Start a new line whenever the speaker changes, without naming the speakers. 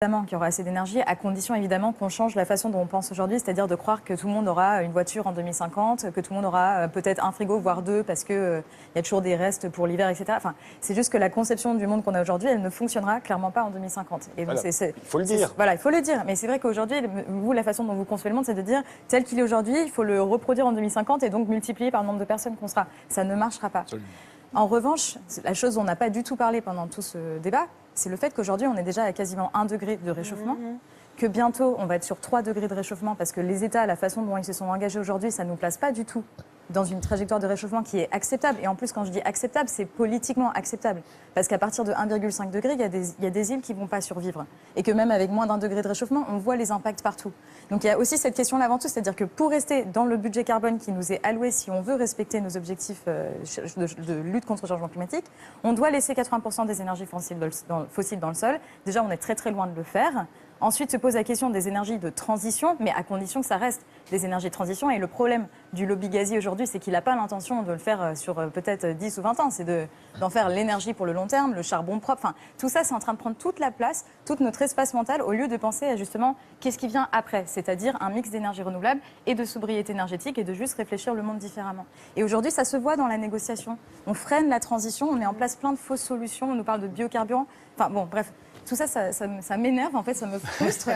Évidemment qu'il y aura assez d'énergie, à condition évidemment qu'on change la façon dont on pense aujourd'hui, c'est-à-dire de croire que tout le monde aura une voiture en 2050, que tout le monde aura peut-être un frigo, voire deux, parce qu'il y a toujours des restes pour l'hiver, etc. Enfin, c'est juste que la conception du monde qu'on a aujourd'hui, elle ne fonctionnera clairement pas en 2050. Et
voilà. Il faut le dire.
Voilà, il faut le dire. Mais c'est vrai qu'aujourd'hui, vous, la façon dont vous concevez le monde, c'est de dire tel qu'il est aujourd'hui, il faut le reproduire en 2050 et donc multiplier par le nombre de personnes qu'on sera. Ça ne marchera pas.
Absolument.
En revanche, la chose dont on n'a pas du tout parlé pendant tout ce débat, c'est le fait qu'aujourd'hui, on est déjà à quasiment 1 degré de réchauffement, que bientôt, on va être sur 3 degrés de réchauffement, parce que les États, la façon dont ils se sont engagés aujourd'hui, ça ne nous place pas du tout dans une trajectoire de réchauffement qui est acceptable. Et en plus, quand je dis acceptable, c'est politiquement acceptable. Parce qu'à partir de 1,5 degré, il y a des îles qui ne vont pas survivre. Et que même avec moins d'1 degré de réchauffement, on voit les impacts partout. Donc il y a aussi cette question-là avant tout, c'est-à-dire que pour rester dans le budget carbone qui nous est alloué, si on veut respecter nos objectifs de lutte contre le changement climatique, on doit laisser 80% des énergies fossiles dans le sol. Déjà, on est très très loin de le faire. Ensuite se pose la question des énergies de transition, mais à condition que ça reste des énergies de transition. Et le problème du lobby gazier aujourd'hui, c'est qu'il n'a pas l'intention de le faire sur peut-être 10 ou 20 ans. C'est d'en faire l'énergie pour le long terme, le charbon propre. Enfin, tout ça, c'est en train de prendre toute la place, tout notre espace mental, au lieu de penser à justement qu'est-ce qui vient après, c'est-à-dire un mix d'énergie renouvelable et de sobriété énergétique et de juste réfléchir le monde différemment. Et aujourd'hui, ça se voit dans la négociation. On freine la transition, on met en place plein de fausses solutions, on nous parle de biocarburants. Enfin bon, bref. Tout ça, ça m'énerve, en fait, ça me frustre.